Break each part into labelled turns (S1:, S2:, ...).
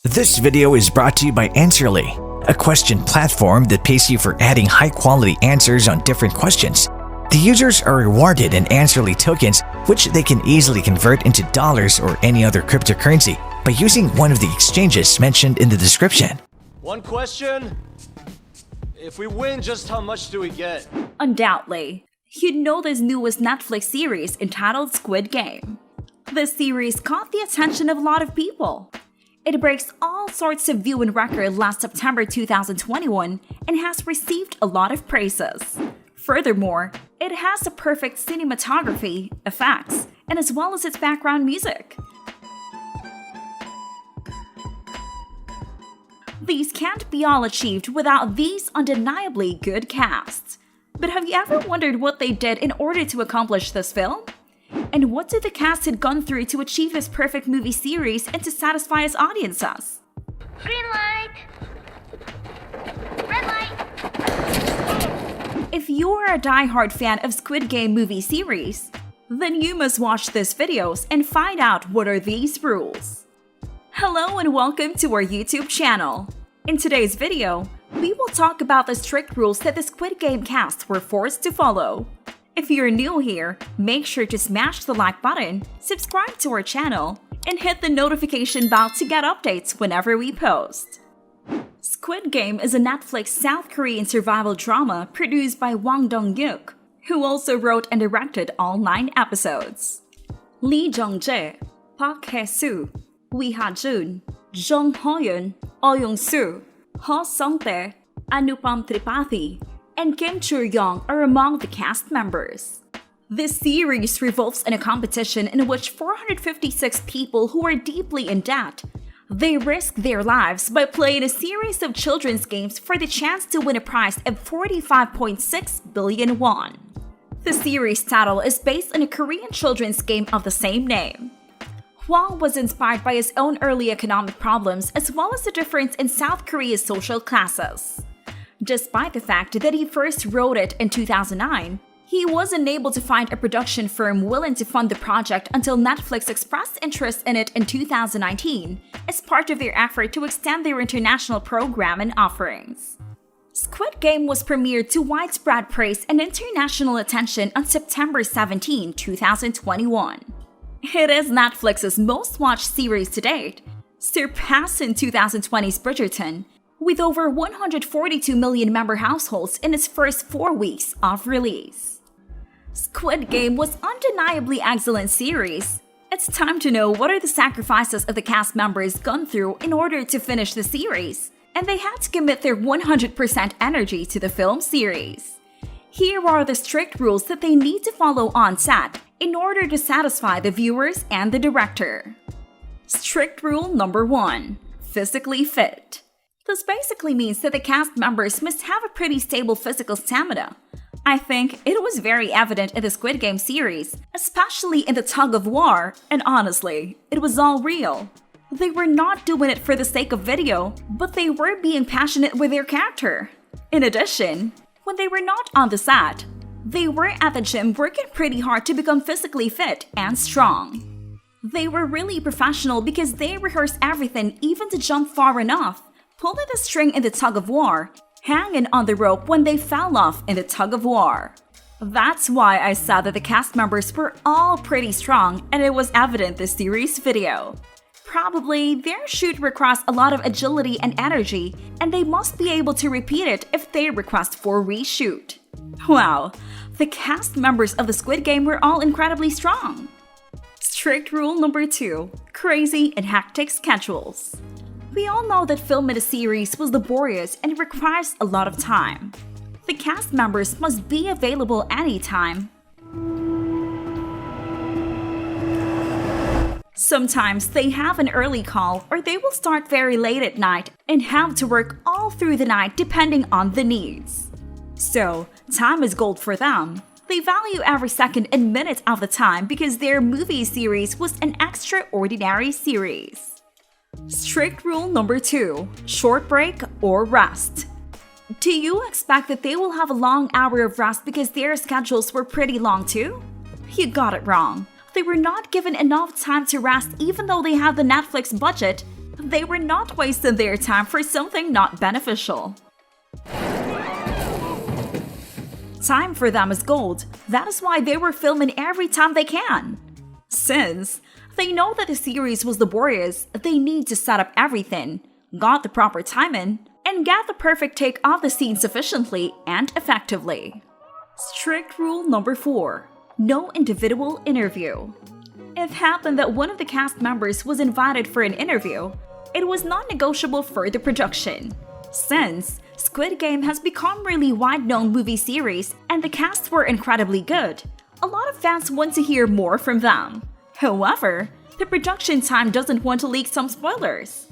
S1: This video is brought to you by Answerly, a question platform that pays you for adding high-quality answers on different questions. The users are rewarded in Answerly tokens, which they can easily convert into dollars or any other cryptocurrency by using one of the exchanges mentioned in the description.
S2: One question. If we win, just how much do we get?
S3: Undoubtedly, you'd know this newest Netflix series entitled Squid Game. This series caught the attention of a lot of people. It breaks all sorts of viewing record last September 2021 and has received a lot of praises. Furthermore, it has a perfect cinematography, effects, and as well as its background music. These can't be all achieved without these undeniably good casts. But have you ever wondered what they did in order to accomplish this film? And what did the cast had gone through to achieve this perfect movie series and to satisfy its audiences?
S4: Green light! Red light!
S3: If you're a die-hard fan of Squid Game movie series, then you must watch these videos and find out what are these rules. Hello and welcome to our YouTube channel. In today's video, we will talk about the strict rules that the Squid Game cast were forced to follow. If you're new here, make sure to smash the like button, subscribe to our channel, and hit the notification bell to get updates whenever we post. Squid Game is a Netflix South Korean survival drama produced by Wang Dong-yuk, who also wrote and directed all 9 episodes. Lee Jung-jae, Park Hae-soo, Wee Ha-jun, Jung Ho-yeon, Oh Young-soo, Ho Sung-tae, Anupam Tripathi, and Kim Chul-young are among the cast members. This series revolves in a competition in which 456 people who are deeply in debt. They risk their lives by playing a series of children's games for the chance to win a prize of 45.6 billion won. The series title is based on a Korean children's game of the same name. Hwang was inspired by his own early economic problems as well as the difference in South Korea's social classes. Despite the fact that he first wrote it in 2009, he wasn't able to find a production firm willing to fund the project until Netflix expressed interest in it in 2019 as part of their effort to extend their international program and offerings. Squid Game was premiered to widespread praise and international attention on September 17, 2021. It is Netflix's most watched series to date, surpassing 2020's Bridgerton, with over 142 million member households in its first 4 weeks of release. Squid Game was undeniably excellent series. It's time to know what are the sacrifices of the cast members gone through in order to finish the series, and they had to commit their 100% energy to the film series. Here are the strict rules that they need to follow on set in order to satisfy the viewers and the director. Strict rule number 1: physically fit. This basically means that the cast members must have a pretty stable physical stamina. I think it was very evident in the Squid Game series, especially in the tug-of-war, and honestly, it was all real. They were not doing it for the sake of video, but they were being passionate with their character. In addition, when they were not on the set, they were at the gym working pretty hard to become physically fit and strong. They were really professional because they rehearsed everything even to jump far enough, pulling the string in the tug-of-war, hanging on the rope when they fell off in the tug-of-war. That's why I said that the cast members were all pretty strong and it was evident this series video. Probably their shoot requires a lot of agility and energy, and they must be able to repeat it if they request for reshoot. Wow, the cast members of the Squid Game were all incredibly strong. Strict rule number 2: crazy and hectic schedules. We all know that filming a series was laborious and requires a lot of time. The cast members must be available anytime. Sometimes they have an early call or they will start very late at night and have to work all through the night depending on the needs. So, time is gold for them. They value every second and minute of the time because their movie series was an extraordinary series. Strict rule number 2: short break or rest. Do you expect that they will have a long hour of rest because their schedules were pretty long too? You got it wrong. They were not given enough time to rest even though they had the Netflix budget They were not wasting their time for something not beneficial. Time for them is gold. That is why they were filming every time they can. Since they know that the series was laborious, they need to set up everything, got the proper timing, and get the perfect take of the scene sufficiently and effectively. Strict rule number 4. No individual interview. It happened that one of the cast members was invited for an interview. It was non-negotiable for the production. Since Squid Game has become really wide-known movie series and the casts were incredibly good, a lot of fans want to hear more from them. However, the production team doesn't want to leak some spoilers.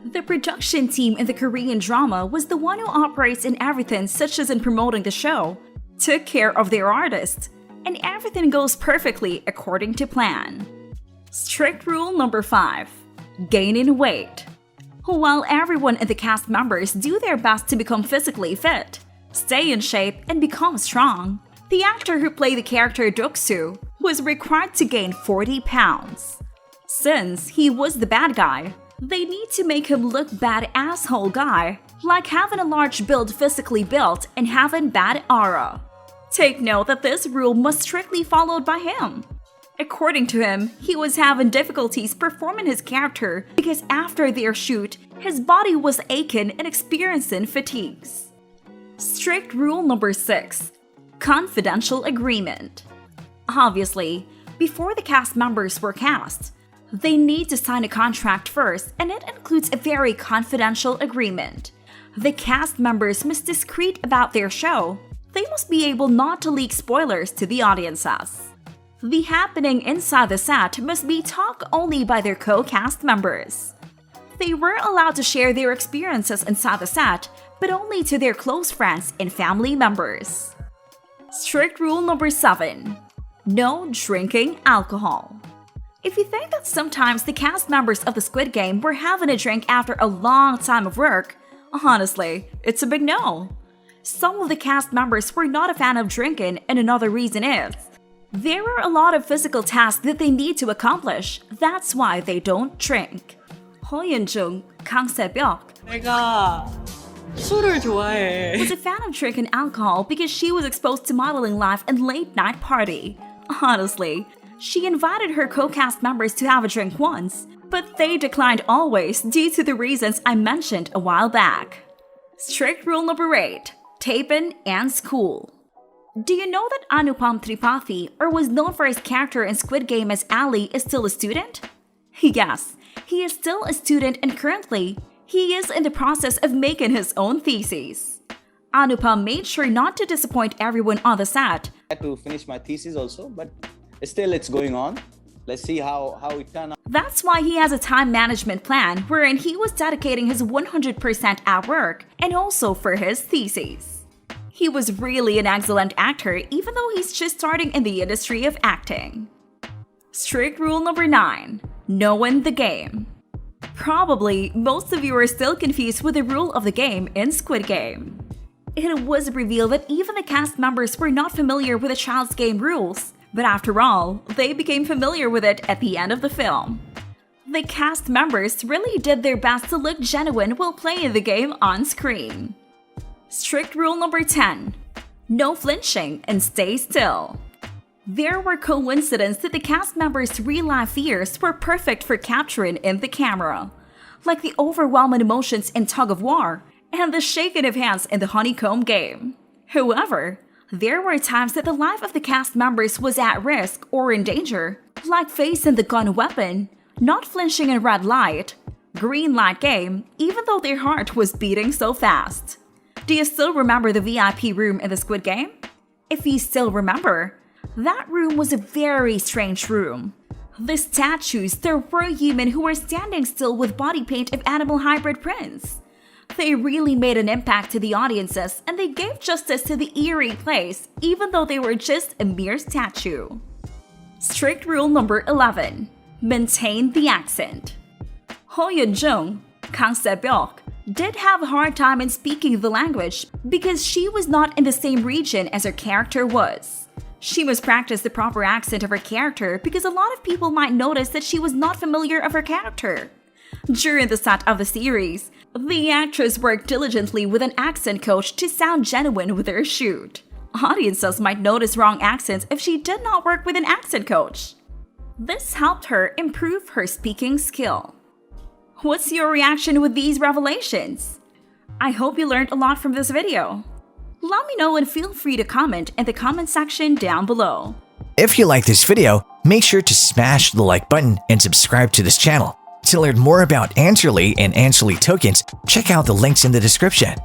S3: The production team in the Korean drama was the one who operates in everything, such as in promoting the show, took care of their artists, and everything goes perfectly according to plan. Strict rule number 5. Gaining weight. While everyone in the cast members do their best to become physically fit, stay in shape, and become strong, the actor who played the character Doksu was required to gain 40 pounds. Since he was the bad guy, they need to make him look bad asshole guy, like having a large build physically built and having bad aura. Take note that this rule must strictly followed by him. According to him, he was having difficulties performing his character because after their shoot, his body was aching and experiencing fatigues. Strict rule number 6. Confidential agreement. Obviously, before the cast members were cast, they need to sign a contract first, and it includes a very confidential agreement. The cast members must discreet about their show. They must be able not to leak spoilers to the audiences. The happening inside the set must be talk only by their co-cast members. They were allowed to share their experiences inside the set, but only to their close friends and family members. Strict rule number 7. No drinking alcohol. If you think that sometimes the cast members of the Squid Game were having a drink after a long time of work, honestly, it's a big no. Some of the cast members were not a fan of drinking, and another reason is there are a lot of physical tasks that they need to accomplish. That's why they don't drink. 허윤중, 강세벽
S4: 내가 술을 좋아해.
S3: was a fan of drinking alcohol because she was exposed to modeling life and late-night party. Honestly, she invited her co-cast members to have a drink once, but they declined always due to the reasons I mentioned a while back. Strict rule number 8. Taping and school. Do you know that Anupam Tripathi, or was known for his character in Squid Game as Ali, is still a student? Yes, he is still a student and currently, he is in the process of making his own thesis. Anupam made sure not to disappoint everyone on the set.
S5: I had to finish my thesis also, but still it's going on. Let's see how it turns out.
S3: That's why he has a time management plan wherein he was dedicating his 100% at work and also for his thesis. He was really an excellent actor even though he's just starting in the industry of acting. Strict rule number 9. Knowing the game. Probably, most of you are still confused with the rule of the game in Squid Game. It was revealed that even the cast members were not familiar with the child's game rules, but after all, they became familiar with it at the end of the film. The cast members really did their best to look genuine while playing the game on screen. Strict rule number 10. No flinching and stay still. There were coincidences that the cast members' real-life fears were perfect for capturing in the camera, like the overwhelming emotions in Tug of War and the shaking of hands in the honeycomb game. However, there were times that the life of the cast members was at risk or in danger, like facing the gun weapon, not flinching in red light, green light game, even though their heart was beating so fast. Do you still remember the VIP room in the Squid Game? If you still remember, that room was a very strange room. The statues, there were human who were standing still with body paint of animal hybrid prints. They really made an impact to the audiences and they gave justice to the eerie place even though they were just a mere statue. Strict rule number 11. Maintain the accent. Ho Yun-jung, Kang Se-byuk, did have a hard time in speaking the language because she was not in the same region as her character was. She must practice the proper accent of her character because a lot of people might notice that she was not familiar of her character. During the set of the series, the actress worked diligently with an accent coach to sound genuine with her shoot. Audiences might notice wrong accents if she did not work with an accent coach. This helped her improve her speaking skill. What's your reaction with these revelations? I hope you learned a lot from this video. Let me know and feel free to comment in the comment section down below.
S1: If you like this video, make sure to smash the like button and subscribe to this channel. To learn more about Answerly and Answerly tokens, check out the links in the description.